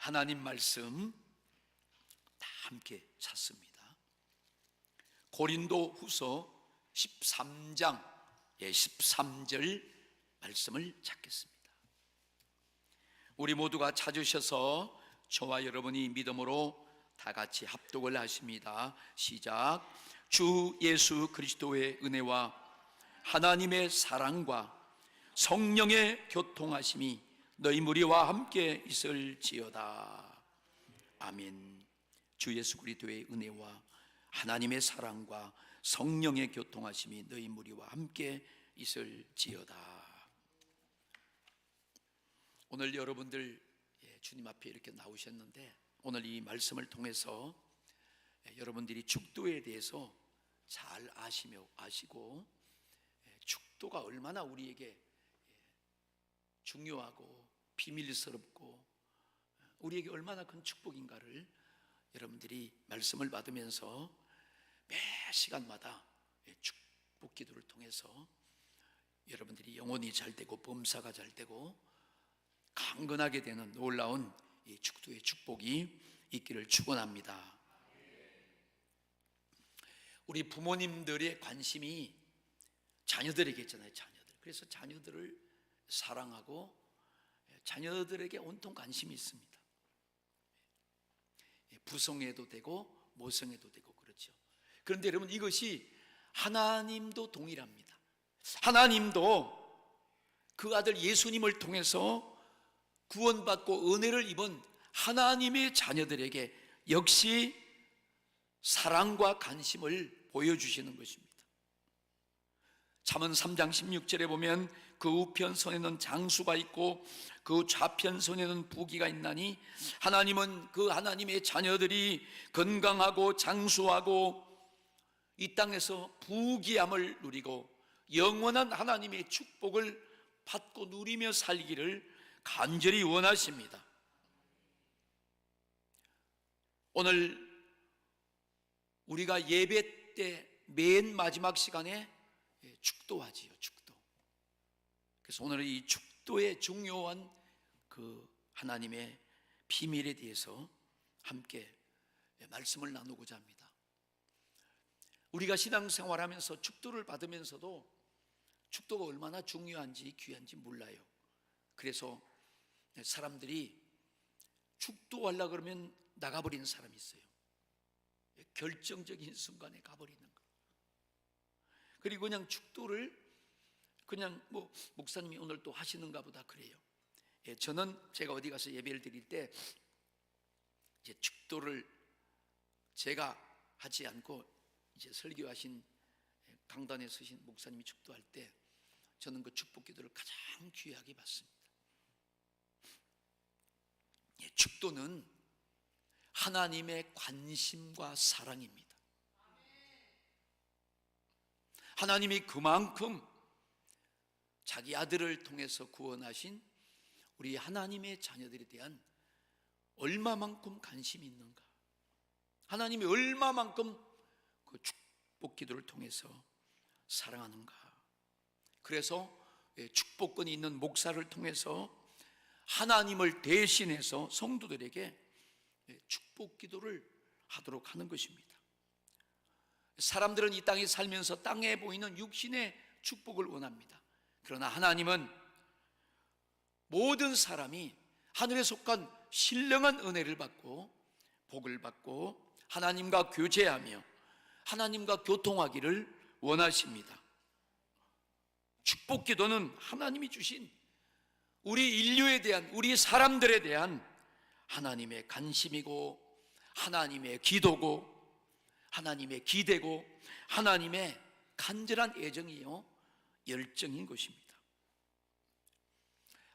하나님 말씀 다 함께 찾습니다. 고린도 후서 13장 13절 말씀을 찾겠습니다. 우리 모두가 찾으셔서 저와 여러분이 믿음으로 다 같이 합독을 하십니다. 시작. 주 예수 그리스도의 은혜와 하나님의 사랑과 성령의 교통하심이 너희 무리와 함께 있을지어다. 아멘. 주 예수 그리스도의 은혜와 하나님의 사랑과 성령의 교통하심이 너희 무리와 함께 있을지어다. 오늘 여러분들 주님 앞에 이렇게 나오셨는데, 오늘 이 말씀을 통해서 여러분들이 축도에 대해서 잘 아시고 축도가 얼마나 우리에게 중요하고 비밀스럽고 우리에게 얼마나 큰 축복인가를 여러분들이 말씀을 받으면서 매 시간마다 축복 기도를 통해서 여러분들이 영혼이 잘 되고 범사가 잘 되고 강건하게 되는 놀라운 이 축도의 축복이 있기를 축원합니다. 우리 부모님들의 관심이 자녀들에게 있잖아요. 그래서 자녀들을 사랑하고 자녀들에게 온통 관심이 있습니다. 부성애도 되고 모성애도 되고 그렇죠. 그런데 여러분, 이것이 하나님도 동일합니다. 하나님도 그 아들 예수님을 통해서 구원받고 은혜를 입은 하나님의 자녀들에게 역시 사랑과 관심을 보여주시는 것입니다. 잠언 3장 16절에 보면 그 우편손에는 장수가 있고 그 좌편손에는 부귀가 있나니, 하나님은 그 하나님의 자녀들이 건강하고 장수하고 이 땅에서 부귀함을 누리고 영원한 하나님의 축복을 받고 누리며 살기를 간절히 원하십니다. 오늘 우리가 예배 때 맨 마지막 시간에 축도하지요. 축도. 그래서 오늘 이 축도의 중요한 그 하나님의 비밀에 대해서 함께 말씀을 나누고자 합니다. 우리가 신앙생활하면서 축도를 받으면서도 축도가 얼마나 중요한지 귀한지 몰라요. 그래서 사람들이 축도하려고 그러면 나가버리는 사람이 있어요. 결정적인 순간에 가버리는 거. 그리고 그냥 축도를 그냥 목사님이 오늘 또 하시는가 보다 그래요. 저는 제가 어디 가서 예배를 드릴 때 이제 축도를 제가 하지 않고 이제 설교하신 강단에 서신 목사님이 축도할 때 저는 그 축복 기도를 가장 귀하게 받습니다. 축도는 하나님의 관심과 사랑입니다. 하나님이 그만큼 자기 아들을 통해서 구원하신 우리 하나님의 자녀들에 대한 얼마만큼 관심이 있는가, 하나님이 얼마만큼 그 축복 기도를 통해서 사랑하는가. 그래서 축복권이 있는 목사를 통해서 하나님을 대신해서 성도들에게 축복 기도를 하도록 하는 것입니다. 사람들은 이 땅에 살면서 땅에 보이는 육신의 축복을 원합니다. 그러나 하나님은 모든 사람이 하늘에 속한 신령한 은혜를 받고 복을 받고 하나님과 교제하며 하나님과 교통하기를 원하십니다. 축복 기도는 하나님이 주신 우리 인류에 대한, 우리 사람들에 대한 하나님의 관심이고 하나님의 기도고 하나님의 기대고 하나님의 간절한 애정이요 열정인 것입니다.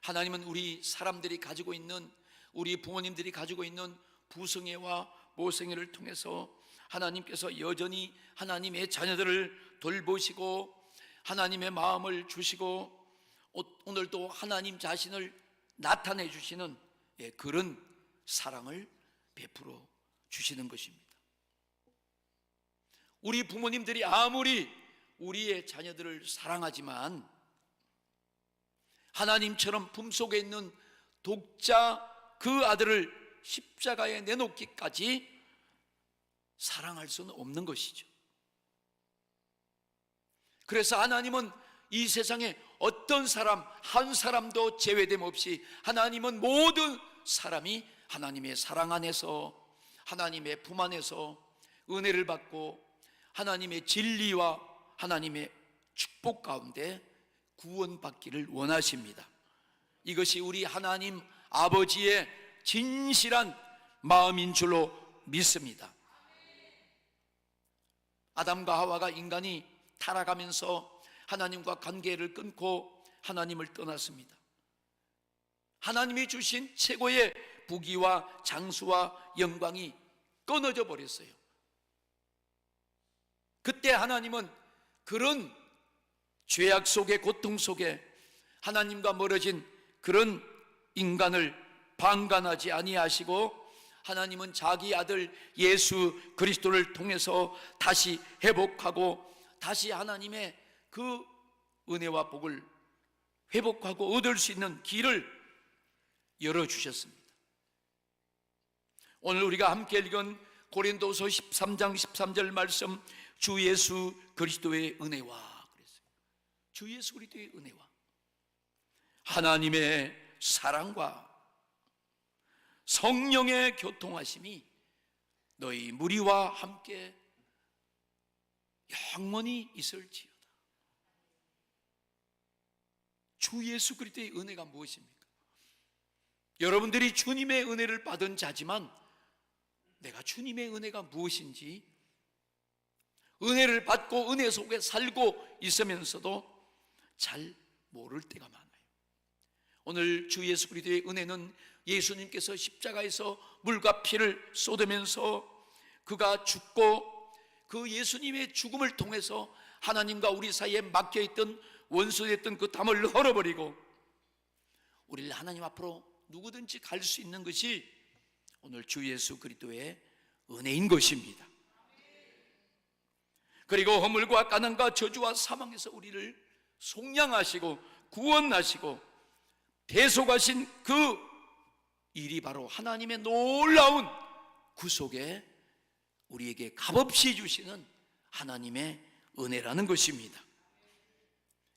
하나님은 우리 사람들이 가지고 있는, 우리 부모님들이 가지고 있는 부성애와 모성애를 통해서 하나님께서 여전히 하나님의 자녀들을 돌보시고 하나님의 마음을 주시고 오늘도 하나님 자신을 나타내 주시는 그런 사랑을 베풀어 주시는 것입니다. 우리 부모님들이 아무리 우리의 자녀들을 사랑하지만 하나님처럼 품속에 있는 독자 그 아들을 십자가에 내놓기까지 사랑할 수는 없는 것이죠. 그래서 하나님은 이 세상에 어떤 사람 한 사람도 제외됨 없이 하나님은 모든 사람이 하나님의 사랑 안에서, 하나님의 품 안에서 은혜를 받고 하나님의 진리와 하나님의 축복 가운데 구원받기를 원하십니다. 이것이 우리 하나님 아버지의 진실한 마음인 줄로 믿습니다. 아담과 하와가 인간이 타락하면서 하나님과 관계를 끊고 하나님을 떠났습니다. 하나님이 주신 최고의 부귀와 장수와 영광이 끊어져 버렸어요. 그때 하나님은 그런 죄악 속에, 고통 속에 하나님과 멀어진 그런 인간을 방관하지 아니하시고 하나님은 자기 아들 예수 그리스도를 통해서 다시 회복하고 다시 하나님의 그 은혜와 복을 회복하고 얻을 수 있는 길을 열어주셨습니다. 오늘 우리가 함께 읽은 고린도서 13장 13절 말씀, 주 예수 그리스도의 은혜와, 그랬어요. 주 예수 그리스도의 은혜와 하나님의 사랑과 성령의 교통하심이 너희 무리와 함께 영원히 있을지어다. 주 예수 그리스도의 은혜가 무엇입니까? 여러분들이 주님의 은혜를 받은 자지만 내가 주님의 은혜가 무엇인지, 은혜를 받고 은혜 속에 살고 있으면서도 잘 모를 때가 많아요. 오늘 주 예수 그리스도의 은혜는 예수님께서 십자가에서 물과 피를 쏟으면서 그가 죽고 그 예수님의 죽음을 통해서 하나님과 우리 사이에 막혀있던 원수됐던 그 담을 헐어버리고 우리를 하나님 앞으로 누구든지 갈 수 있는 것이 오늘 주 예수 그리스도의 은혜인 것입니다. 그리고 허물과 가난과 저주와 사망에서 우리를 속량하시고 구원하시고 대속하신 그 일이 바로 하나님의 놀라운 구속에 우리에게 값없이 주시는 하나님의 은혜라는 것입니다.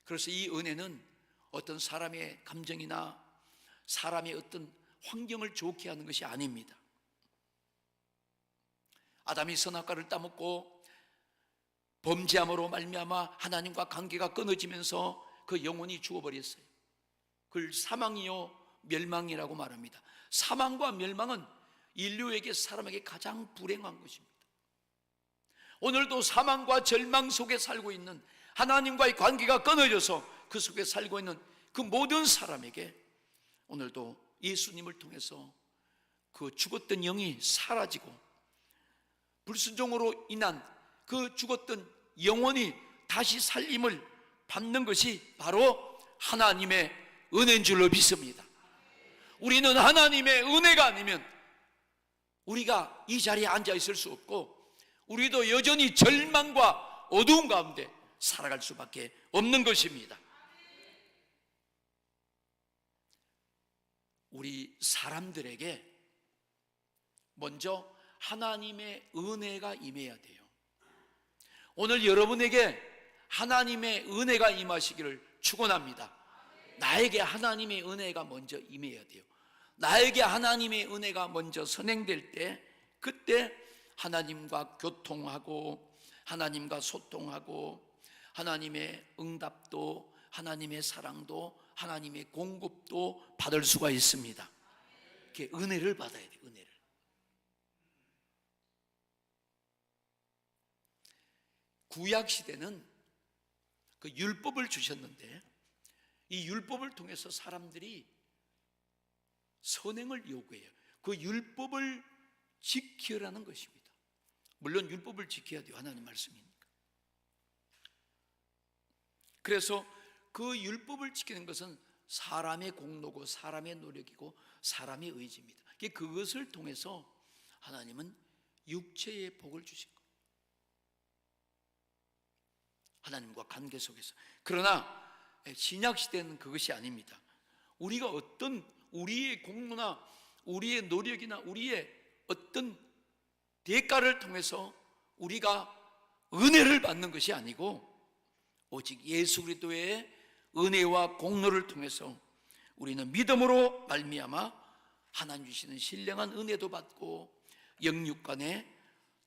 그래서 이 은혜는 어떤 사람의 감정이나 사람의 어떤 환경을 좋게 하는 것이 아닙니다. 아담이 선악과를 따먹고 범죄함으로 말미암아 하나님과 관계가 끊어지면서 그 영혼이 죽어버렸어요. 그걸 사망이요 멸망이라고 말합니다. 사망과 멸망은 인류에게, 사람에게 가장 불행한 것입니다. 오늘도 사망과 절망 속에 살고 있는, 하나님과의 관계가 끊어져서 그 속에 살고 있는 그 모든 사람에게 오늘도 예수님을 통해서 그 죽었던 영이 사라지고 불순종으로 인한 그 죽었던 영혼이 다시 살림을 받는 것이 바로 하나님의 은혜인 줄로 믿습니다. 우리는 하나님의 은혜가 아니면 우리가 이 자리에 앉아 있을 수 없고 우리도 여전히 절망과 어두움 가운데 살아갈 수밖에 없는 것입니다. 우리 사람들에게 먼저 하나님의 은혜가 임해야 돼요. 오늘 여러분에게 하나님의 은혜가 임하시기를 축원합니다. 나에게 하나님의 은혜가 먼저 임해야 돼요. 나에게 하나님의 은혜가 먼저 선행될 때, 그때 하나님과 교통하고 하나님과 소통하고 하나님의 응답도, 하나님의 사랑도, 하나님의 공급도 받을 수가 있습니다. 이렇게 은혜를 받아야 돼요. 은혜를. 구약 시대는 그 율법을 주셨는데 이 율법을 통해서 사람들이 선행을 요구해요. 그 율법을 지키라는 것입니다. 물론 율법을 지켜야 돼요. 하나님 말씀이니까. 그래서 그 율법을 지키는 것은 사람의 공로고 사람의 노력이고 사람의 의지입니다. 그것을 통해서 하나님은 육체의 복을 주신 거예요. 하나님과 관계 속에서. 그러나 신약 시대는 그것이 아닙니다. 우리가 어떤 우리의 공로나 우리의 노력이나 우리의 어떤 대가를 통해서 우리가 은혜를 받는 것이 아니고 오직 예수 그리스도의 은혜와 공로를 통해서 우리는 믿음으로 말미암아 하나님 주시는 신령한 은혜도 받고 영육간에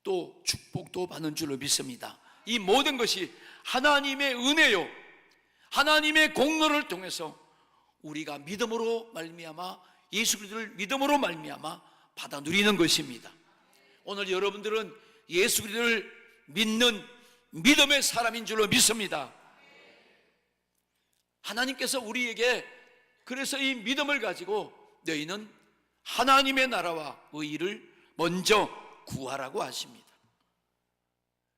또 축복도 받는 줄로 믿습니다. 이 모든 것이 하나님의 은혜요, 하나님의 공로를 통해서 우리가 믿음으로 말미암아 예수 그리스도를 믿음으로 말미암아 받아 누리는 것입니다. 오늘 여러분들은 예수 그리스도를 믿는 믿음의 사람인 줄로 믿습니다. 하나님께서 우리에게 그래서 이 믿음을 가지고 너희는 하나님의 나라와 의의를 먼저 구하라고 하십니다.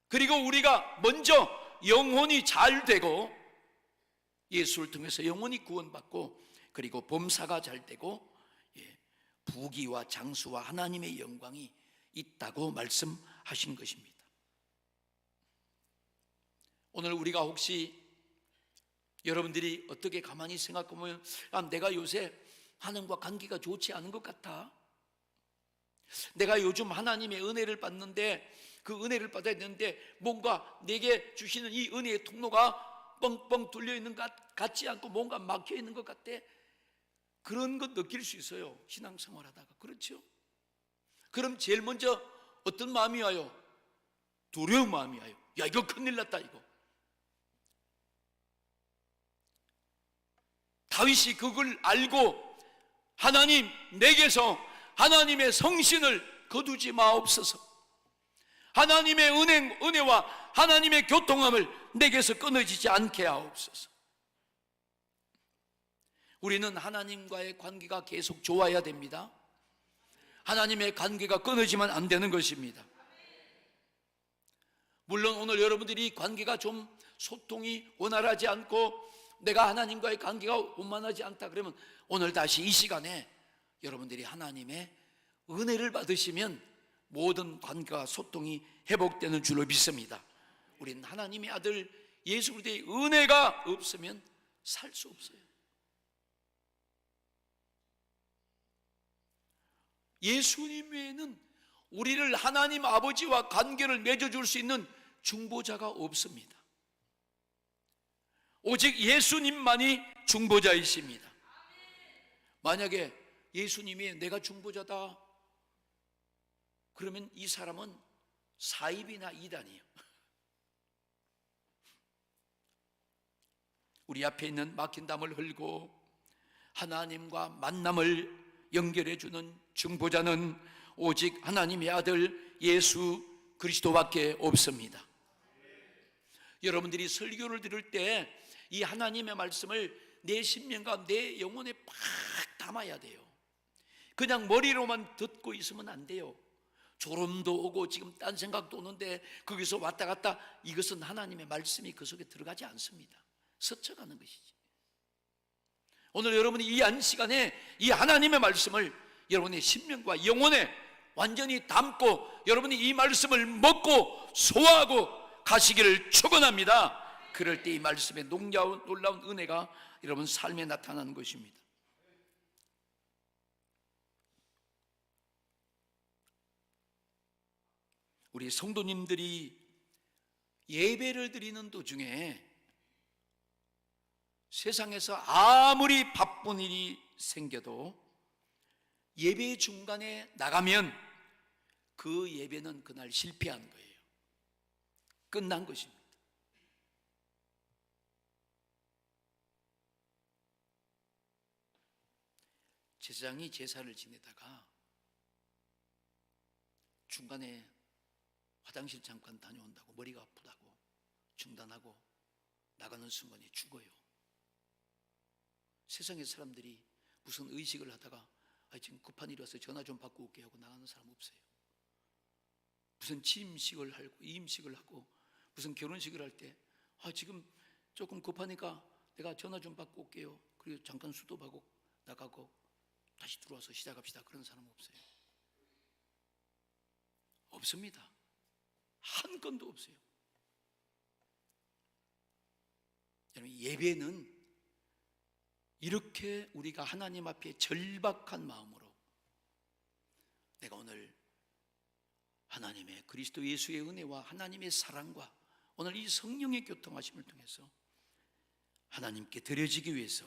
그리고 우리가 먼저 영혼이 잘 되고 예수를 통해서 영혼이 구원받고 그리고 범사가 잘 되고 부귀와 장수와 하나님의 영광이 있다고 말씀하신 것입니다. 오늘 우리가 혹시 여러분들이 어떻게 가만히 생각해보면 내가 요새 하나님과 관계가 좋지 않은 것 같아, 내가 요즘 하나님의 은혜를 받는데 그 은혜를 받아야 되는데 뭔가 내게 주시는 이 은혜의 통로가 뻥뻥 뚫려 있는 것 같지 않고 뭔가 막혀 있는 것 같아. 그런 것 느낄 수 있어요, 신앙생활 하다가. 그렇죠? 그럼 제일 먼저 어떤 마음이 와요? 두려운 마음이 와요. 야, 이거 큰일 났다, 이거. 다윗이 그걸 알고 하나님, 내게서 하나님의 성신을 거두지 마옵소서, 하나님의 은혜와 하나님의 교통함을 내게서 끊어지지 않게 하옵소서. 우리는 하나님과의 관계가 계속 좋아야 됩니다. 하나님의 관계가 끊어지면 안 되는 것입니다. 물론 오늘 여러분들이 관계가 좀 소통이 원활하지 않고 내가 하나님과의 관계가 원만하지 않다 그러면 오늘 다시 이 시간에 여러분들이 하나님의 은혜를 받으시면 모든 관계와 소통이 회복되는 줄로 믿습니다. 우리는 하나님의 아들 예수 그리스도의 은혜가 없으면 살 수 없어요. 예수님 외에는 우리를 하나님 아버지와 관계를 맺어줄 수 있는 중보자가 없습니다. 오직 예수님만이 중보자이십니다. 만약에 예수님이 내가 중보자다 그러면 이 사람은 사입이나 이단이에요. 우리 앞에 있는 막힌 담을 흘고 하나님과 만남을 연결해 주는 중보자는 오직 하나님의 아들 예수 그리스도밖에 없습니다. 여러분들이 설교를 들을 때 이 하나님의 말씀을 내 심령과 내 영혼에 팍 담아야 돼요. 그냥 머리로만 듣고 있으면 안 돼요. 졸음도 오고 지금 딴 생각도 오는데 거기서 왔다 갔다, 이것은 하나님의 말씀이 그 속에 들어가지 않습니다. 스쳐가는 것이지. 오늘 여러분이 이 한 시간에 이 하나님의 말씀을 여러분의 심령과 영혼에 완전히 담고 여러분이 이 말씀을 먹고 소화하고 가시기를 축원합니다. 그럴 때 이 말씀의 놀라운 은혜가 여러분 삶에 나타나는 것입니다. 우리 성도님들이 예배를 드리는 도중에 세상에서 아무리 바쁜 일이 생겨도 예배 중간에 나가면 그 예배는 그날 실패한 거예요. 끝난 것입니다. 제사장이 제사를 지내다가 중간에 화장실 잠깐 다녀온다고 머리가 아프다고 중단하고 나가는 순간에 죽어요. 세상의 사람들이 무슨 의식을 하다가 지금 급한 일이 와서 전화 좀 받고 올게 하고 나가는 사람 없어요. 무슨 취임식을 하고 이임식을 하고 무슨 결혼식을 할 때 지금 조금 급하니까 내가 전화 좀 받고 올게요. 그리고 잠깐 수도하고 나가고 다시 들어와서 시작합시다. 그런 사람 없어요. 없습니다. 한 건도 없어요. 여러분, 예배는 이렇게 우리가 하나님 앞에 절박한 마음으로 내가 오늘 하나님의 그리스도 예수의 은혜와 하나님의 사랑과 오늘 이 성령의 교통하심을 통해서 하나님께 드려지기 위해서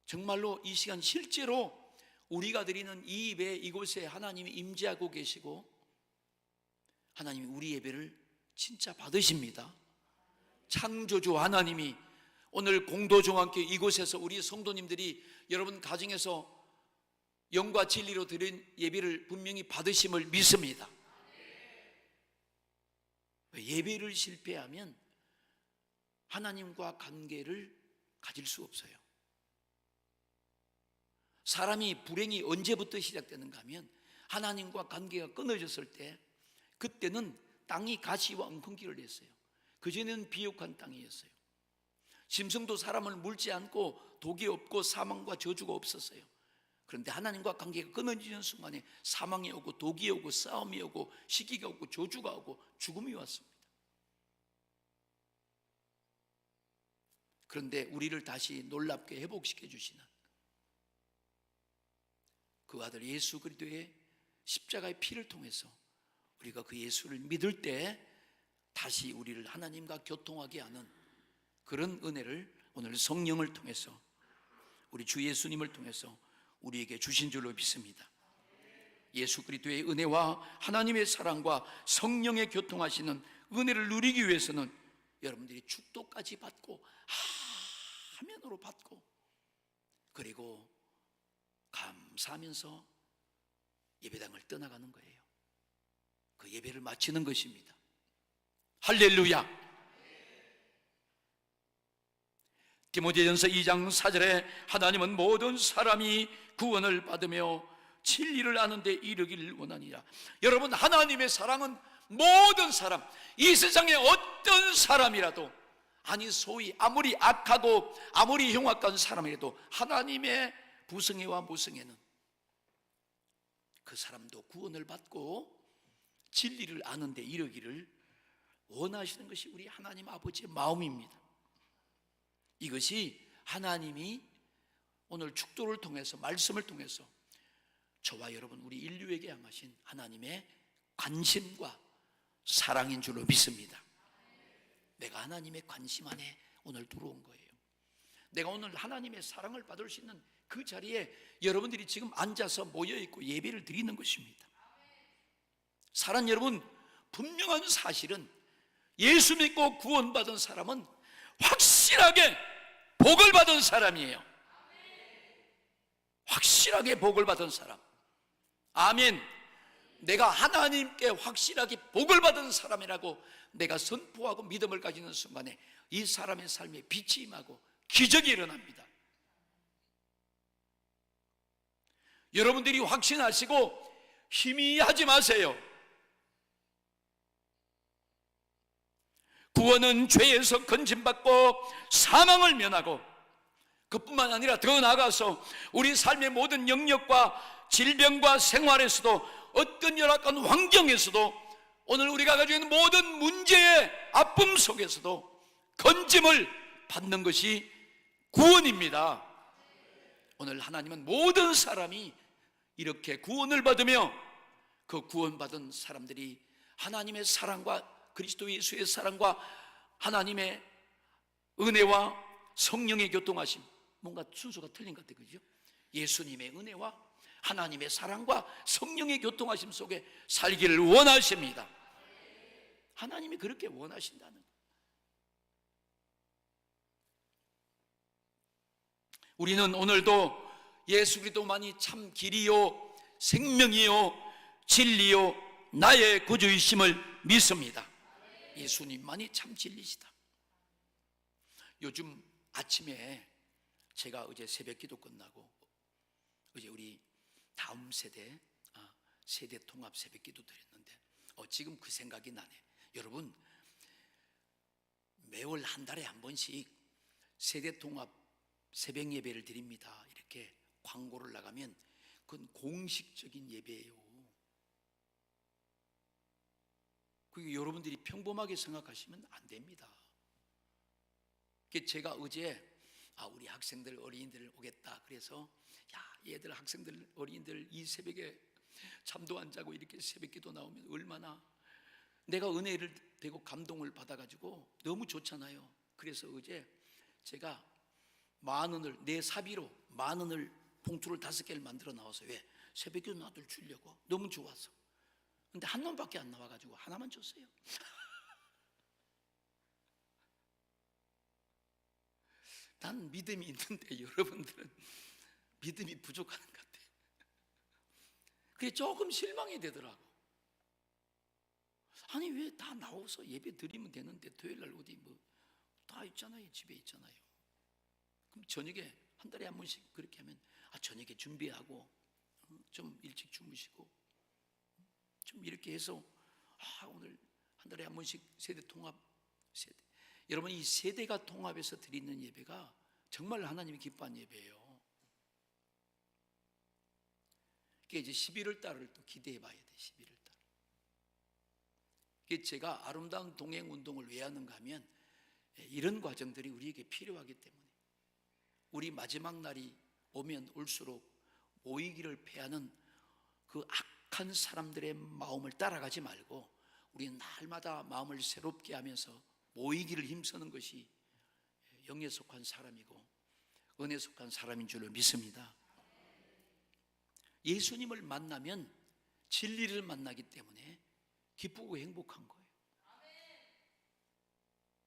정말로 이 시간 실제로 우리가 드리는 이 예배 이곳에 하나님이 임재하고 계시고 하나님이 우리 예배를 진짜 받으십니다. 창조주 하나님이 오늘 공도종과 함께 이곳에서 우리 성도님들이 여러분 가정에서 영과 진리로 드린 예배를 분명히 받으심을 믿습니다. 예배를 실패하면 하나님과 관계를 가질 수 없어요. 사람이 불행이 언제부터 시작되는가 하면 하나님과 관계가 끊어졌을 때, 그때는 땅이 가시와 엉겅퀴를 냈어요. 그전에는 비옥한 땅이었어요. 짐승도 사람을 물지 않고 독이 없고 사망과 저주가 없었어요. 그런데 하나님과 관계가 끊어지는 순간에 사망이 오고 독이 오고 싸움이 오고 시기가 오고 저주가 오고 죽음이 왔습니다. 그런데 우리를 다시 놀랍게 회복시켜 주시는 그 아들 예수 그리스도의 십자가의 피를 통해서 우리가 그 예수를 믿을 때 다시 우리를 하나님과 교통하게 하는 그런 은혜를 오늘 성령을 통해서 우리 주 예수님을 통해서 우리에게 주신 줄로 믿습니다. 예수 그리스도의 은혜와 하나님의 사랑과 성령의 교통하시는 은혜를 누리기 위해서는 여러분들이 축도까지 받고 화면으로 받고 그리고 감사하면서 예배당을 떠나가는 거예요. 그 예배를 마치는 것입니다. 할렐루야. 디모데전서 2장 4절에 하나님은 모든 사람이 구원을 받으며 진리를 아는 데 이르기를 원하니라. 여러분, 하나님의 사랑은 모든 사람, 이 세상의 어떤 사람이라도, 아니 소위 아무리 악하고 아무리 흉악한 사람이라도 하나님의 부성애와 모성애는 그 사람도 구원을 받고 진리를 아는 데 이르기를 원하시는 것이 우리 하나님 아버지의 마음입니다. 이것이 하나님이 오늘 축도를 통해서 말씀을 통해서 저와 여러분 우리 인류에게 향하신 하나님의 관심과 사랑인 줄로 믿습니다. 내가 하나님의 관심 안에 오늘 들어온 거예요. 내가 오늘 하나님의 사랑을 받을 수 있는 그 자리에 여러분들이 지금 앉아서 모여있고 예배를 드리는 것입니다. 사랑 여러분, 분명한 사실은 예수 믿고 구원받은 사람은 확실하게 복을 받은 사람이에요. 확실하게 복을 받은 사람. 아멘. 내가 하나님께 확실하게 복을 받은 사람이라고 내가 선포하고 믿음을 가지는 순간에 이 사람의 삶에 빛이 임하고 기적이 일어납니다. 여러분들이 확신하시고 희미하지 마세요. 구원은 죄에서 건짐받고 사망을 면하고, 그뿐만 아니라 더 나아가서 우리 삶의 모든 영역과 질병과 생활에서도 어떤 열악한 환경에서도 오늘 우리가 가지고 있는 모든 문제의 아픔 속에서도 건짐을 받는 것이 구원입니다. 오늘 하나님은 모든 사람이 이렇게 구원을 받으며 그 구원받은 사람들이 하나님의 사랑과 그리스도 예수의 사랑과 하나님의 은혜와 성령의 교통하심, 뭔가 순서가 틀린 것 같아요. 그죠? 예수님의 은혜와 하나님의 사랑과 성령의 교통하심 속에 살기를 원하십니다. 하나님이 그렇게 원하신다는 거예요. 우리는 오늘도 예수 그리스도만이 참 길이요 생명이요 진리요 나의 구주이심을 믿습니다. 예수님만이 참 진리시다. 요즘 아침에 제가 어제 새벽 기도 끝나고 어제 우리 다음 세대 통합 새벽 기도 드렸는데 지금 그 생각이 나네. 여러분, 매월 한 달에 한 번씩 세대 통합 새벽 예배를 드립니다 이렇게 광고를 나가면 그건 공식적인 예배예요. 그게 여러분들이 평범하게 생각하시면 안 됩니다. 제가 어제 우리 학생들 어린이들 오겠다 그래서 얘들 학생들 어린이들 이 새벽에 잠도 안 자고 이렇게 새벽기도 나오면 얼마나 내가 은혜를 되고 감동을 받아가지고 너무 좋잖아요. 그래서 어제 제가 10,000원을 내 사비로 10,000원을 봉투를 5개를 만들어 나와서, 왜? 새벽기도 나들 주려고. 너무 좋아서. 근데 한 놈밖에 안 나와가지고 하나만 줬어요. 난 믿음이 있는데 여러분들은 믿음이 부족한 것 같아요. 그게 조금 실망이 되더라고. 아니 왜 다 나와서 예배 드리면 되는데 토요일날 어디 뭐 다 있잖아요. 집에 있잖아요. 그럼 저녁에 한 달에 한 번씩 그렇게 하면 저녁에 준비하고 좀 일찍 주무시고 좀 이렇게 해서 오늘 한 달에 한 번씩 세대 통합, 세대. 여러분, 이 세대가 통합해서 드리는 예배가 정말 하나님이 기뻐하는 예배예요. 그게 이제 11월 달을 또 기대해 봐야 돼. 11월 달. 그게 제가 아름다운 동행 운동을 왜 하는가 하면 이런 과정들이 우리에게 필요하기 때문에, 우리 마지막 날이 오면 올수록 모이기를 패하는 그 악한 사람들의 마음을 따라가지 말고 우리는 날마다 마음을 새롭게 하면서 모이기를 힘쓰는 것이 영에 속한 사람이고 은혜에 속한 사람인 줄로 믿습니다. 예수님을 만나면 진리를 만나기 때문에 기쁘고 행복한 거예요.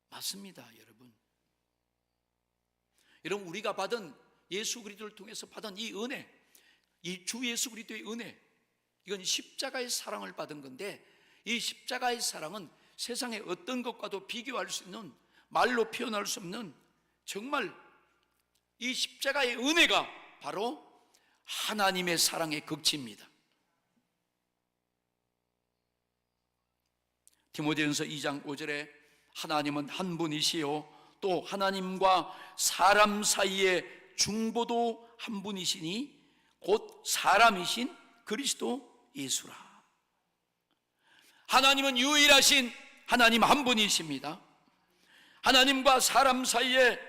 맞습니다, 여러분. 여러분, 우리가 받은 예수 그리스도를 통해서 받은 이 은혜, 이 주 예수 그리스도의 은혜, 이건 십자가의 사랑을 받은 건데, 이 십자가의 사랑은 세상의 어떤 것과도 비교할 수 있는, 말로 표현할 수 없는, 정말 이 십자가의 은혜가 바로 하나님의 사랑의 극치입니다. 디모데전서 2장 5절에 하나님은 한 분이시요 또 하나님과 사람 사이의 중보도 한 분이시니 곧 사람이신 그리스도 예수라. 하나님은 유일하신 하나님 한 분이십니다. 하나님과 사람 사이에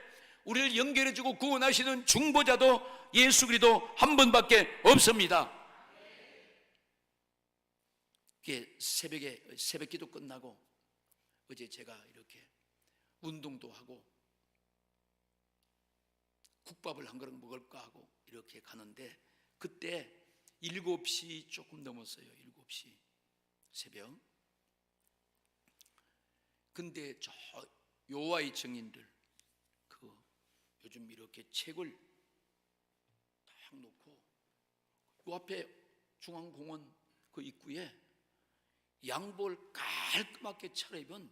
우리를 연결해주고 구원하시는 중보자도 예수 그리스도 한 분밖에 없습니다. 새벽에 새벽기도 끝나고 어제 제가 이렇게 운동도 하고 국밥을 한 그릇 먹을까 하고 이렇게 가는데 그때 7시 조금 넘었어요. 7시 새벽. 근데 저 요하이 증인들 요즘 이렇게 책을 딱 놓고 요 앞에 중앙공원 그 입구에 양복을 깔끔하게 차려입은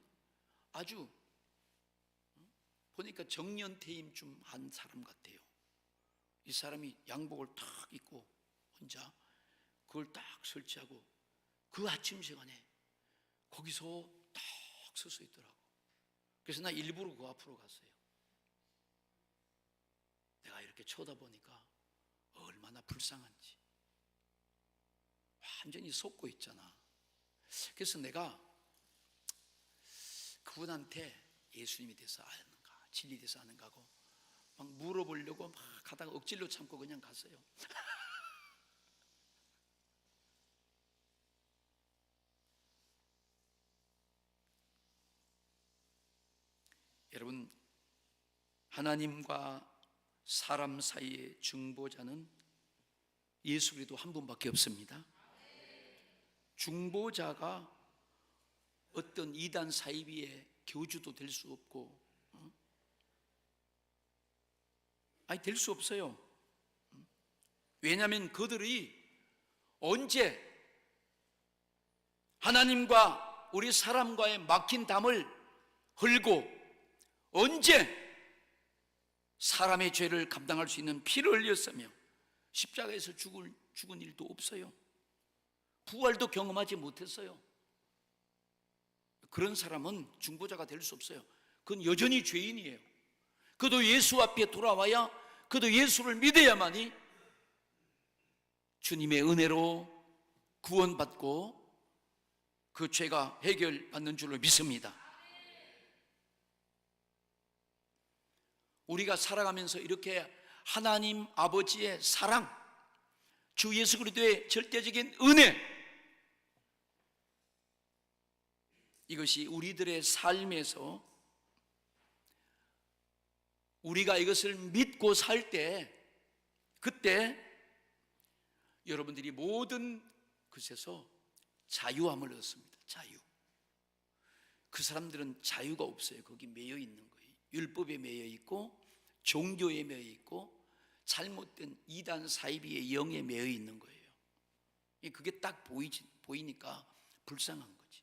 아주 보니까 정년퇴임 좀 한 사람 같아요. 이 사람이 양복을 탁 입고 혼자 그걸 딱 설치하고 그 아침 시간에 거기서 딱 서서 있더라고. 그래서 나 일부러 그 앞으로 갔어요. 내가 이렇게 쳐다보니까 얼마나 불쌍한지 완전히 속고 있잖아. 그래서 내가 그분한테 예수님이 돼서 아는가 진리 돼서 아는가 하고 막 물어보려고 막 하다가 억지로 참고 그냥 갔어요. 여러분, 하나님과 사람 사이의 중보자는 예수 그리스도 한 분밖에 없습니다. 중보자가 어떤 이단 사이비의 교주도 될 수 없고 될 수 없어요. 왜냐하면 그들이 언제 하나님과 우리 사람과의 막힌 담을 흘고 언제 사람의 죄를 감당할 수 있는 피를 흘렸으며 십자가에서 죽은 일도 없어요. 부활도 경험하지 못했어요. 그런 사람은 중보자가 될 수 없어요. 그건 여전히 죄인이에요. 그도 예수 앞에 돌아와야, 그도 예수를 믿어야만이 주님의 은혜로 구원받고 그 죄가 해결받는 줄로 믿습니다. 우리가 살아가면서 이렇게 하나님 아버지의 사랑, 주 예수 그리스도의 절대적인 은혜, 이것이 우리들의 삶에서 우리가 이것을 믿고 살 때, 그때 여러분들이 모든 것에서 자유함을 얻습니다. 자유. 그 사람들은 자유가 없어요. 거기 매여 있는 거예요. 율법에 매여 있고 종교에 매여 있고 잘못된 이단 사이비의 영에 매여 있는 거예요. 그게 딱 보이니까 불쌍한 거지.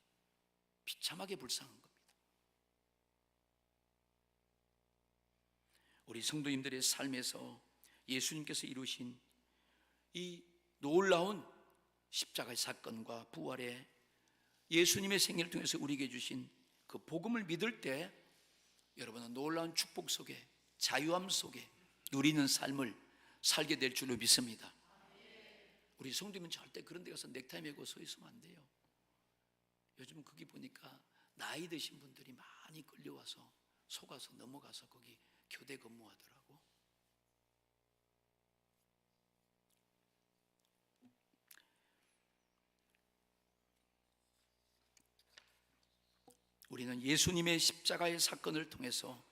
비참하게 불쌍한 겁니다. 우리 성도님들의 삶에서 예수님께서 이루신 이 놀라운 십자가의 사건과 부활의 예수님의 생애를 통해서 우리에게 주신 그 복음을 믿을 때 여러분은 놀라운 축복 속에, 자유함 속에 누리는 삶을 살게 될 줄로 믿습니다. 우리 성도님은 절대 그런 데 가서 넥타이 메고 서 있으면 안 돼요. 요즘 거기 보니까 나이 드신 분들이 많이 끌려와서 속아서 넘어가서 거기 교대 근무하더라고. 우리는 예수님의 십자가의 사건을 통해서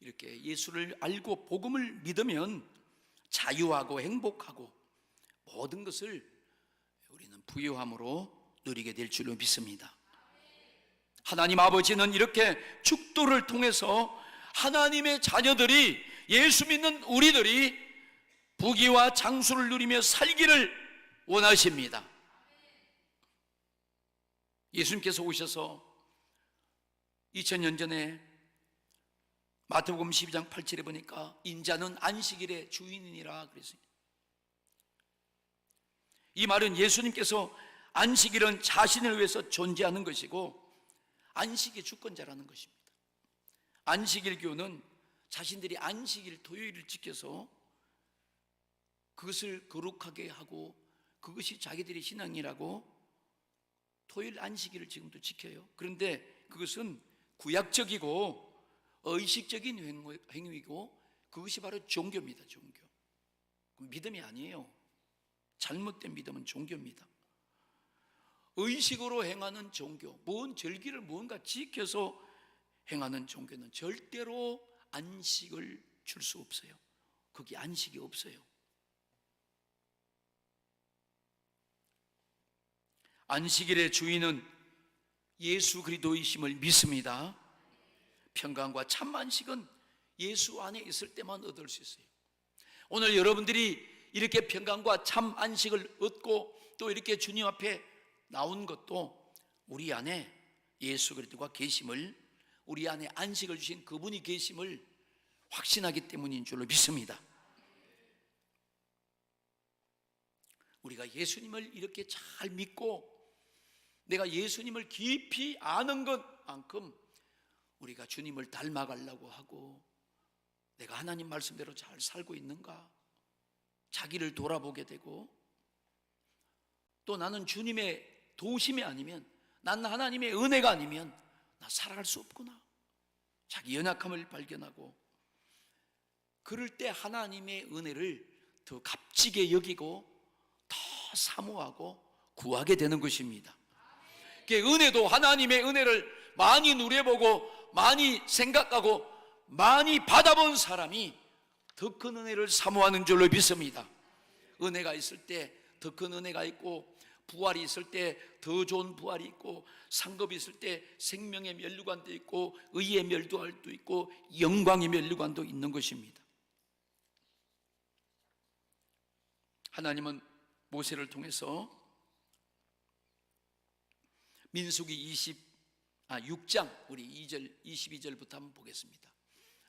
이렇게 예수를 알고 복음을 믿으면 자유하고 행복하고 모든 것을 우리는 부유함으로 누리게 될 줄로 믿습니다. 하나님 아버지는 이렇게 축도를 통해서 하나님의 자녀들이, 예수 믿는 우리들이 부귀와 장수를 누리며 살기를 원하십니다. 예수님께서 오셔서 2000년 전에 마태복음 12장 8절에 보니까 인자는 안식일의 주인이니라 그랬어요. 이 말은 예수님께서 안식일은 자신을 위해서 존재하는 것이고 안식의 주권자라는 것입니다. 안식일교는 자신들이 안식일 토요일을 지켜서 그것을 거룩하게 하고 그것이 자기들의 신앙이라고 토요일 안식일을 지금도 지켜요. 그런데 그것은 구약적이고 의식적인 행위고 그것이 바로 종교입니다. 종교. 믿음이 아니에요. 잘못된 믿음은 종교입니다. 의식으로 행하는 종교, 뭔 절기를 뭔가 지켜서 행하는 종교는 절대로 안식을 줄 수 없어요. 거기 안식이 없어요. 안식일의 주인은 예수 그리스도이심을 믿습니다. 평강과 참 안식은 예수 안에 있을 때만 얻을 수 있어요. 오늘 여러분들이 이렇게 평강과 참 안식을 얻고 또 이렇게 주님 앞에 나온 것도 우리 안에 예수 그리스도가 계심을, 우리 안에 안식을 주신 그분이 계심을 확신하기 때문인 줄로 믿습니다. 우리가 예수님을 이렇게 잘 믿고 내가 예수님을 깊이 아는 것만큼 우리가 주님을 닮아가려고 하고 내가 하나님 말씀대로 잘 살고 있는가 자기를 돌아보게 되고 또 나는 주님의 도우심이 아니면, 나는 하나님의 은혜가 아니면 나 살아갈 수 없구나, 자기 연약함을 발견하고 그럴 때 하나님의 은혜를 더 값지게 여기고 더 사모하고 구하게 되는 것입니다. 은혜도 하나님의 은혜를 많이 누려보고 많이 생각하고 많이 받아본 사람이 더 큰 은혜를 사모하는 줄로 믿습니다. 은혜가 있을 때 더 큰 은혜가 있고 부활이 있을 때 더 좋은 부활이 있고 상급이 있을 때 생명의 면류관도 있고 의의 면류관도 있고 영광의 면류관도 있는 것입니다. 하나님은 모세를 통해서 민수기 6장 우리 2절 22절부터 한번 보겠습니다.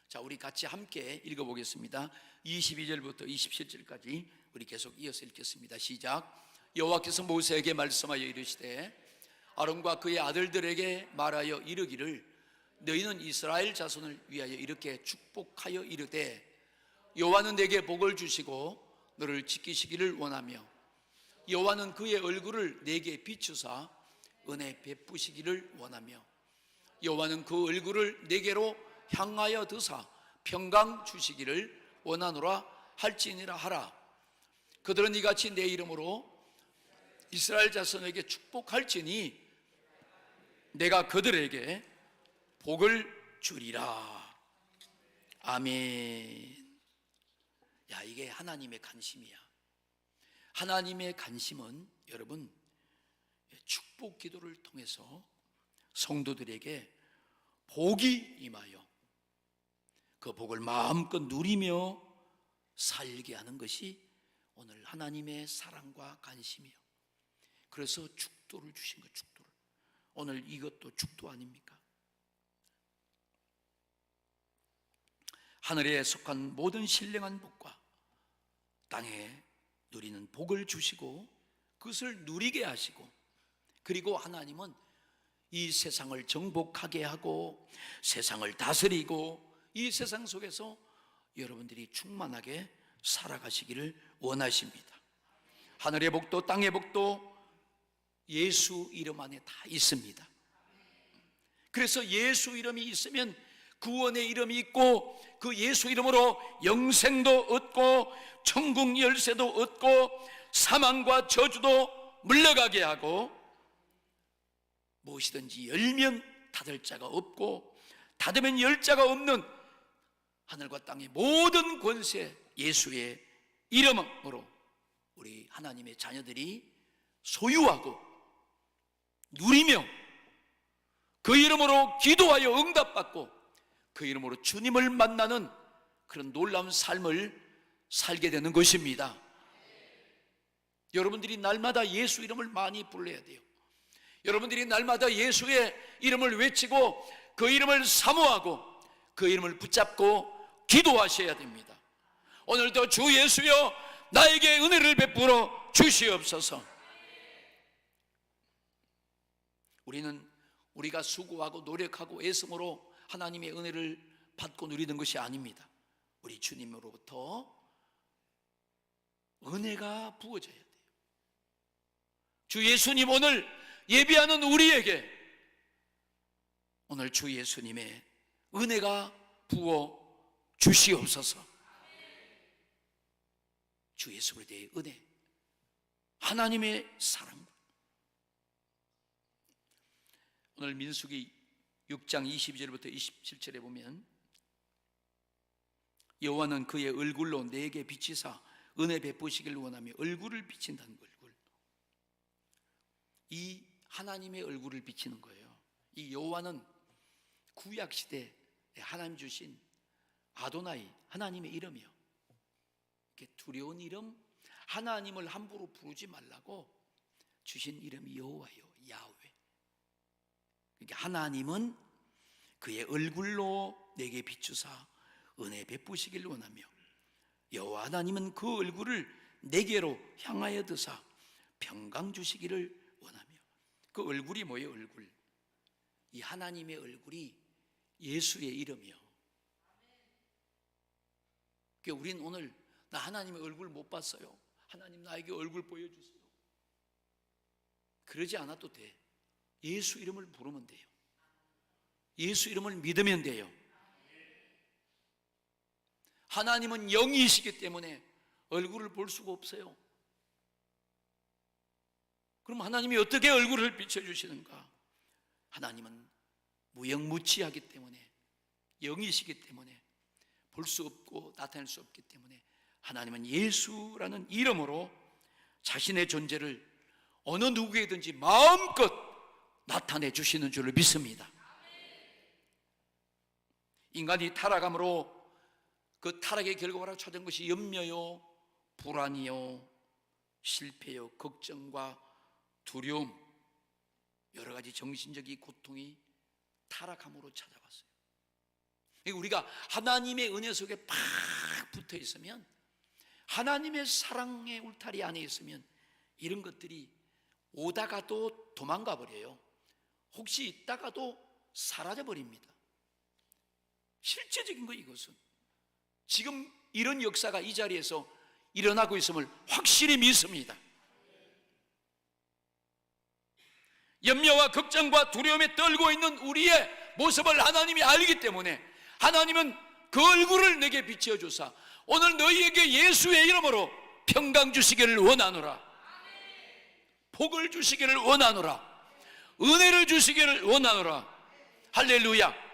자, 우리 같이 함께 읽어보겠습니다. 22절부터 27절까지 우리 계속 이어서 읽겠습니다. 시작. 여호와께서 모세에게 말씀하여 이르시되 아론과 그의 아들들에게 말하여 이르기를 너희는 이스라엘 자손을 위하여 이렇게 축복하여 이르되 여호와는 내게 복을 주시고 너를 지키시기를 원하며 여호와는 그의 얼굴을 내게 비추사 은혜 베푸시기를 원하며 여호와는 그 얼굴을 내게로 향하여 드사 평강 주시기를 원하노라 할지니라 하라. 그들은 이같이 내 이름으로 이스라엘 자손에게 축복할지니 내가 그들에게 복을 주리라. 아멘. 야, 이게 하나님의 관심이야. 하나님의 관심은 여러분, 축복 기도를 통해서 성도들에게 복이 임하여 그 복을 마음껏 누리며 살게 하는 것이 오늘 하나님의 사랑과 관심이요. 그래서 축도를 주신 것, 축도를. 오늘 이것도 축도 아닙니까? 하늘에 속한 모든 신령한 복과 땅에 누리는 복을 주시고 그것을 누리게 하시고, 그리고 하나님은 이 세상을 정복하게 하고 세상을 다스리고 이 세상 속에서 여러분들이 충만하게 살아가시기를 원하십니다. 하늘의 복도 땅의 복도 예수 이름 안에 다 있습니다. 그래서 예수 이름이 있으면 구원의 이름이 있고 그 예수 이름으로 영생도 얻고 천국 열쇠도 얻고 사망과 저주도 물러가게 하고 무엇이든지 열면 닫을 자가 없고 닫으면 열 자가 없는 하늘과 땅의 모든 권세 예수의 이름으로 우리 하나님의 자녀들이 소유하고 누리며 그 이름으로 기도하여 응답받고 그 이름으로 주님을 만나는 그런 놀라운 삶을 살게 되는 것입니다. 여러분들이 날마다 예수 이름을 많이 불러야 돼요. 여러분들이 날마다 예수의 이름을 외치고 그 이름을 사모하고 그 이름을 붙잡고 기도하셔야 됩니다. 오늘도 주 예수여 나에게 은혜를 베풀어 주시옵소서. 우리는 우리가 수고하고 노력하고 애씀으로 하나님의 은혜를 받고 누리는 것이 아닙니다. 우리 주님으로부터 은혜가 부어져야 돼요. 주 예수님 오늘 예배하는 우리에게 오늘 주 예수님의 은혜가 부어 주시옵소서. 주 예수 그리스도의 은혜, 하나님의 사랑. 오늘 민수기 6장 22절부터 27절에 보면 여호와는 그의 얼굴로 내게 비치사 은혜 베푸시길 원하며 얼굴을 비친다는 얼굴. 이 하나님의 얼굴을 비치는 거예요. 이 여호와는 구약 시대에 하나님 주신 아도나이, 하나님의 이름이요. 이렇게 두려운 이름, 하나님을 함부로 부르지 말라고 주신 이름이 여호와요, 야훼. 그러니까 하나님은 그의 얼굴로 내게 비추사 은혜 베푸시길 원하며 여호와 하나님은 그 얼굴을 내게로 향하여 드사 평강 주시기를 원하며. 그 얼굴이 뭐예요? 얼굴. 이 하나님의 얼굴이 예수의 이름이요. 그러니까 우리는 오늘 나 하나님의 얼굴 못 봤어요. 하나님 나에게 얼굴 보여주세요. 그러지 않아도 돼. 예수 이름을 부르면 돼요. 예수 이름을 믿으면 돼요. 하나님은 영이시기 때문에 얼굴을 볼 수가 없어요. 그럼 하나님이 어떻게 얼굴을 비춰주시는가? 하나님은 무영무치하기 때문에, 영이시기 때문에 볼 수 없고 나타낼 수 없기 때문에 하나님은 예수라는 이름으로 자신의 존재를 어느 누구에든지 마음껏 나타내 주시는 줄을 믿습니다. 인간이 타락함으로 그 타락의 결과로 찾은 것이 염려요, 불안이요, 실패요, 걱정과 두려움, 여러 가지 정신적인 고통이 타락함으로 찾아왔어요. 우리가 하나님의 은혜 속에 팍 붙어 있으면, 하나님의 사랑의 울타리 안에 있으면 이런 것들이 오다가도 도망가 버려요. 혹시 있다가도 사라져 버립니다. 실제적인 거 이것은 지금 이런 역사가 이 자리에서 일어나고 있음을 확실히 믿습니다. 염려와 걱정과 두려움에 떨고 있는 우리의 모습을 하나님이 알기 때문에 하나님은 그 얼굴을 내게 비춰주사 오늘 너희에게 예수의 이름으로 평강 주시기를 원하노라. 복을 주시기를 원하노라. 은혜를 주시기를 원하노라. 할렐루야.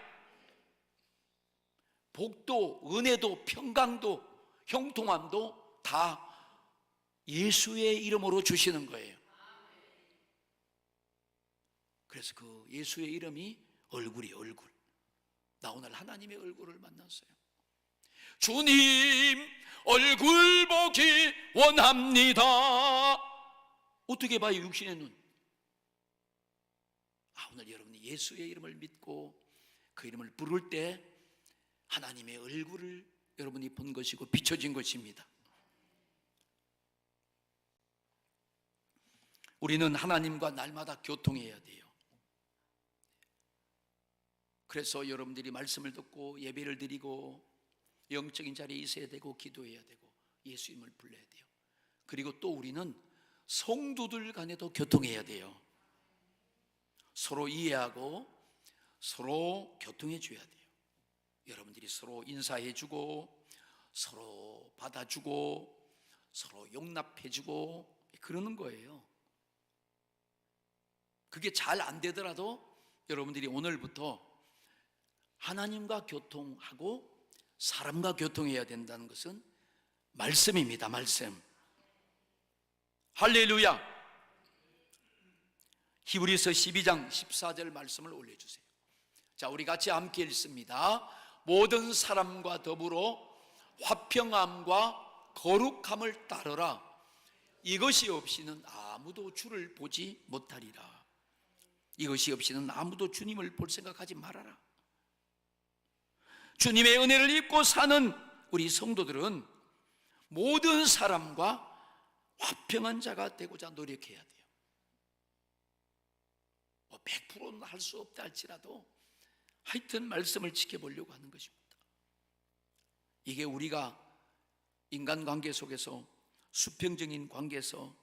복도, 은혜도, 평강도, 형통함도 다 예수의 이름으로 주시는 거예요. 그래서 그 예수의 이름이 얼굴이에요. 얼굴. 나 오늘 하나님의 얼굴을 만났어요. 주님 얼굴 보기 원합니다. 어떻게 봐요? 육신의 눈. 오늘 여러분이 예수의 이름을 믿고 그 이름을 부를 때 하나님의 얼굴을 여러분이 본 것이고 비춰진 것입니다. 우리는 하나님과 날마다 교통해야 돼요. 그래서 여러분들이 말씀을 듣고 예배를 드리고 영적인 자리에 있어야 되고 기도해야 되고 예수 이름을 불러야 돼요. 그리고 또 우리는 성도들 간에도 교통해야 돼요. 서로 이해하고 서로 교통해 줘야 돼요. 여러분들이 서로 인사해 주고 서로 받아주고 서로 용납해 주고 그러는 거예요. 그게 잘 안 되더라도 여러분들이 오늘부터 하나님과 교통하고 사람과 교통해야 된다는 것은 말씀입니다. 말씀. 할렐루야. 히브리서 12장 14절 말씀을 올려주세요. 자, 우리 같이 함께 읽습니다. 모든 사람과 더불어 화평함과 거룩함을 따르라. 이것이 없이는 아무도 주를 보지 못하리라. 이것이 없이는 아무도 주님을 볼 생각하지 말아라. 주님의 은혜를 입고 사는 우리 성도들은 모든 사람과 화평한 자가 되고자 노력해야 돼요. 100%는 할 수 없다 할지라도 하여튼 말씀을 지켜보려고 하는 것입니다. 이게 우리가 인간관계 속에서 수평적인 관계에서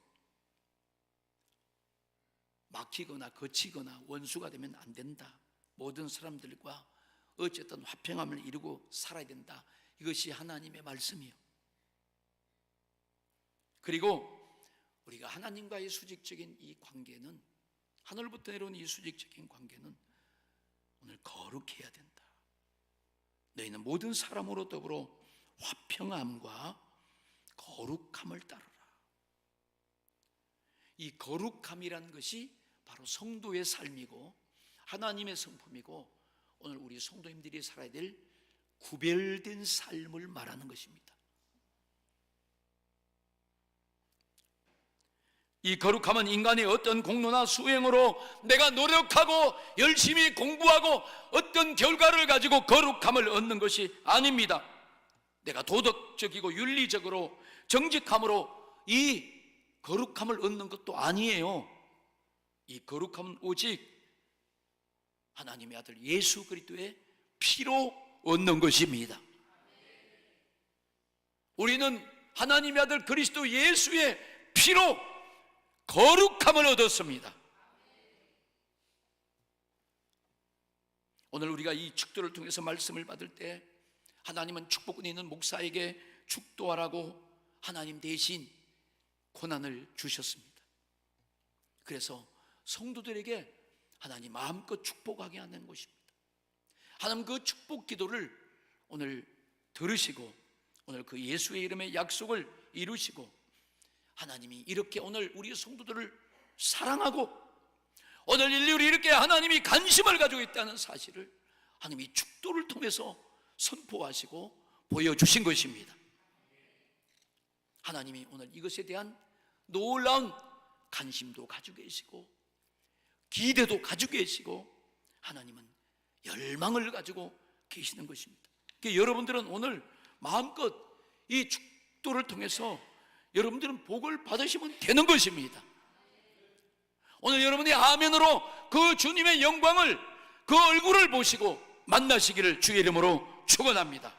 막히거나 거치거나 원수가 되면 안 된다. 모든 사람들과 어쨌든 화평함을 이루고 살아야 된다. 이것이 하나님의 말씀이에요. 그리고 우리가 하나님과의 수직적인 이 관계는, 하늘부터 내려온 이 수직적인 관계는 오늘 거룩해야 된다. 너희는 모든 사람으로 더불어 화평함과 거룩함을 따르라. 이 거룩함이란 것이 바로 성도의 삶이고 하나님의 성품이고 오늘 우리 성도님들이 살아야 될 구별된 삶을 말하는 것입니다. 이 거룩함은 인간의 어떤 공로나 수행으로 내가 노력하고 열심히 공부하고 어떤 결과를 가지고 거룩함을 얻는 것이 아닙니다. 내가 도덕적이고 윤리적으로 정직함으로 이 거룩함을 얻는 것도 아니에요. 이 거룩함은 오직 하나님의 아들 예수 그리스도의 피로 얻는 것입니다. 우리는 하나님의 아들 그리스도 예수의 피로 거룩함을 얻었습니다. 오늘 우리가 이 축도를 통해서 말씀을 받을 때 하나님은 축복권이 있는 목사에게 축도하라고 하나님 대신 고난을 주셨습니다. 그래서 성도들에게 하나님 마음껏 축복하게 하는 것입니다. 하나님 그 축복 기도를 오늘 들으시고 오늘 그 예수의 이름의 약속을 이루시고 하나님이 이렇게 오늘 우리 성도들을 사랑하고 오늘 인류를 이렇게 하나님이 관심을 가지고 있다는 사실을 하나님이 축도를 통해서 선포하시고 보여주신 것입니다. 하나님이 오늘 이것에 대한 놀라운 관심도 가지고 계시고 기대도 가지고 계시고 하나님은 열망을 가지고 계시는 것입니다. 그러니까 여러분들은 오늘 마음껏 이 축도를 통해서 여러분들은 복을 받으시면 되는 것입니다. 오늘 여러분이 아멘으로 그 주님의 영광을, 그 얼굴을 보시고 만나시기를 주의 이름으로 축원합니다.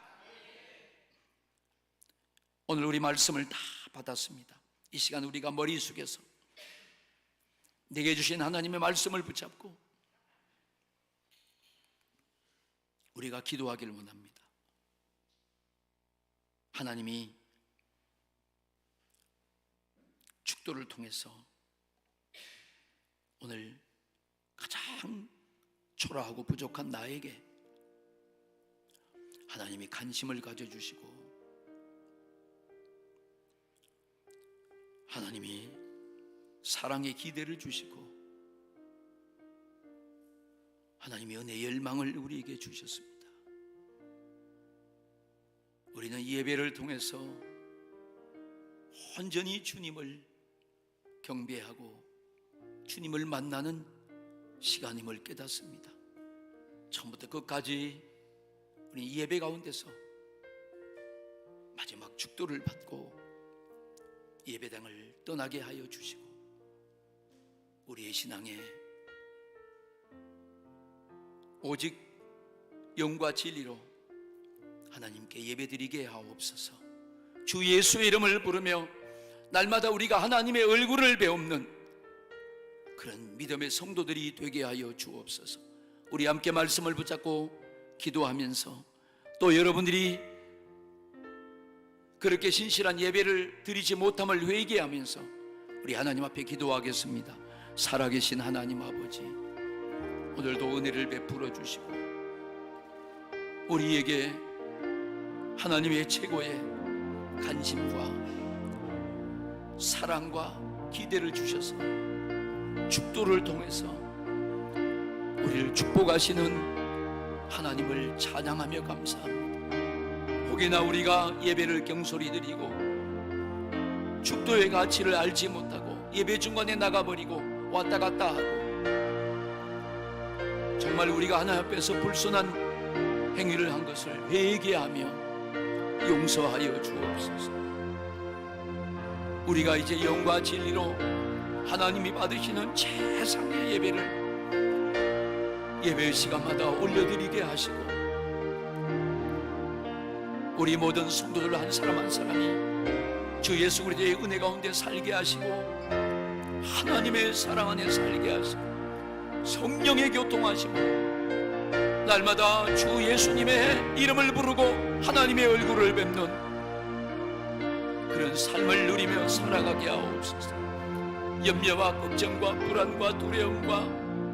오늘 우리 말씀을 다 받았습니다. 이 시간 우리가 머리 숙여서 내게 주신 하나님의 말씀을 붙잡고 우리가 기도하기를 원합니다. 하나님이 축도를 통해서 오늘 가장 초라하고 부족한 나에게 하나님이 관심을 가져주시고 하나님이 사랑의 기대를 주시고 하나님이 은혜의 열망을 우리에게 주셨습니다. 우리는 이 예배를 통해서 온전히 주님을 경배하고 주님을 만나는 시간임을 깨닫습니다. 처음부터 끝까지 우리 이 예배 가운데서 마지막 축도를 받고 예배당을 떠나게 하여 주시고 우리의 신앙에 오직 영과 진리로 하나님께 예배드리게 하옵소서. 주 예수의 이름을 부르며 날마다 우리가 하나님의 얼굴을 배우는 그런 믿음의 성도들이 되게 하여 주옵소서. 우리 함께 말씀을 붙잡고 기도하면서 또 여러분들이 그렇게 신실한 예배를 드리지 못함을 회개하면서 우리 하나님 앞에 기도하겠습니다. 살아계신 하나님 아버지, 오늘도 은혜를 베풀어 주시고 우리에게 하나님의 최고의 관심과 사랑과 기대를 주셔서 축도를 통해서 우리를 축복하시는 하나님을 찬양하며 감사합니다. 혹여나 우리가 예배를 경솔히 드리고 축도의 가치를 알지 못하고 예배 중간에 나가버리고 왔다 갔다 하고 정말 우리가 하나님 앞에서 불순한 행위를 한 것을 회개하며 용서하여 주옵소서. 우리가 이제 영과 진리로 하나님이 받으시는 최상의 예배를 예배 시간마다 올려드리게 하시고 우리 모든 성도들 한 사람 한 사람이 주 예수 그리스도의 은혜 가운데 살게 하시고 하나님의 사랑 안에 살게 하시고 성령의 교통하시고 날마다 주 예수님의 이름을 부르고 하나님의 얼굴을 뵙는 그런 삶을 누리며 살아가게 하옵소서. 염려와 걱정과 불안과 두려움과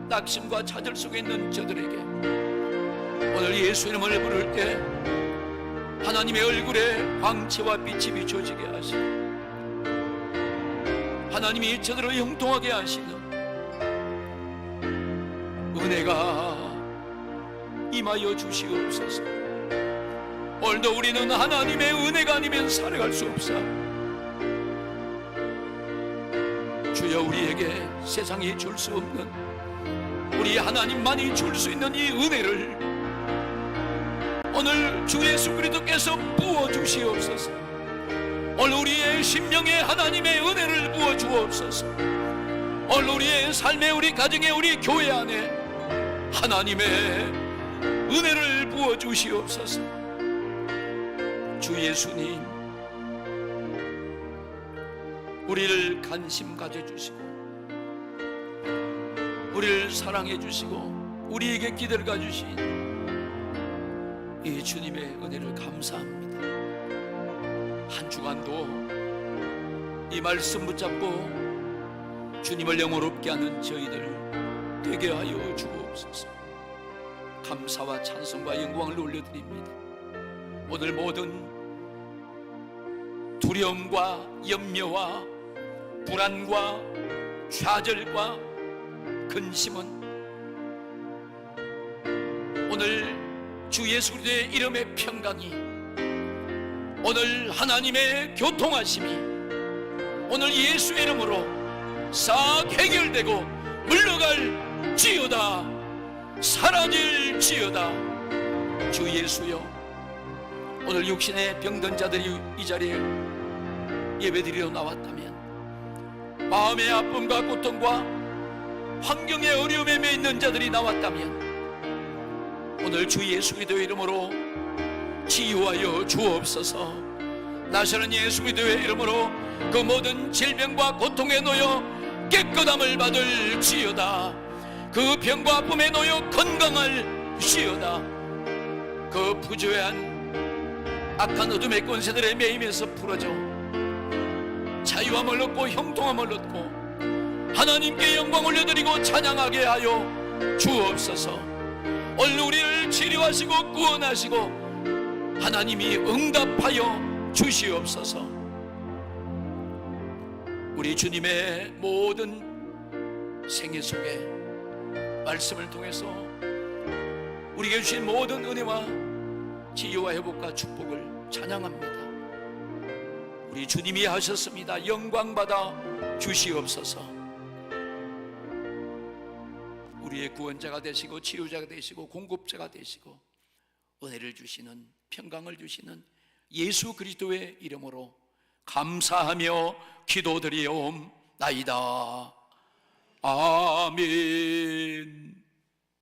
낙심과 좌절 속에 있는 저들에게 오늘 예수 이름을 부를 때 하나님의 얼굴에 광채와 빛이 비춰지게 하시고 하나님이 저들을 형통하게 하시는 은혜가 임하여 주시옵소서. 오늘도 우리는 하나님의 은혜가 아니면 살아갈 수 없사. 주여, 우리에게 세상이 줄 수 없는 우리 하나님만이 줄 수 있는 이 은혜를 오늘 주 예수 그리스도께서 부어주시옵소서. 오늘 우리의 심령에 하나님의 은혜를 부어주옵소서. 오늘 우리의 삶에 우리 가정에 우리 교회 안에 하나님의 은혜를 부어주시옵소서. 주 예수님, 우리를 관심 가져주시고 우리를 사랑해 주시고 우리에게 기대를 가주신 이 주님의 은혜를 감사합니다. 한 주간도 이 말씀 붙잡고 주님을 영원롭게 하는 저희들 되게 하여 주옵소서. 감사와 찬송과 영광을 올려드립니다. 오늘 모든 두려움과 염려와 불안과 좌절과 근심은 오늘 주 예수 그리스도의 이름의 평강이, 오늘 하나님의 교통하심이 오늘 예수의 이름으로 싹 해결되고 물러갈 지어다, 사라질 지어다. 주 예수여, 오늘 육신의 병든 자들이 이 자리에 예배드리러 나왔다면, 마음의 아픔과 고통과 환경의 어려움에 매여 있는 자들이 나왔다면 오늘 주 예수 그리스도의 이름으로 치유하여 주옵소서. 나시는 예수 그리스도의 이름으로 그 모든 질병과 고통에 놓여 깨끗함을 받을 지어다. 그 병과 아픔에 놓여 건강할 지어다. 그 부조한 악한 어둠의 권세들의 매임에서 풀어져 자유함을 얻고 형통함을 얻고 하나님께 영광 올려드리고 찬양하게 하여 주옵소서. 오늘 우리를 치료하시고 구원하시고 하나님이 응답하여 주시옵소서. 우리 주님의 모든 생애 속에 말씀을 통해서 우리에게 주신 모든 은혜와 치유와 회복과 축복을 찬양합니다. 우리 주님이 하셨습니다. 영광 받아 주시옵소서. 우리의 구원자가 되시고 치유자가 되시고 공급자가 되시고 은혜를 주시는 평강을 주시는 예수 그리스도의 이름으로 감사하며 기도드리옵나이다. 아멘.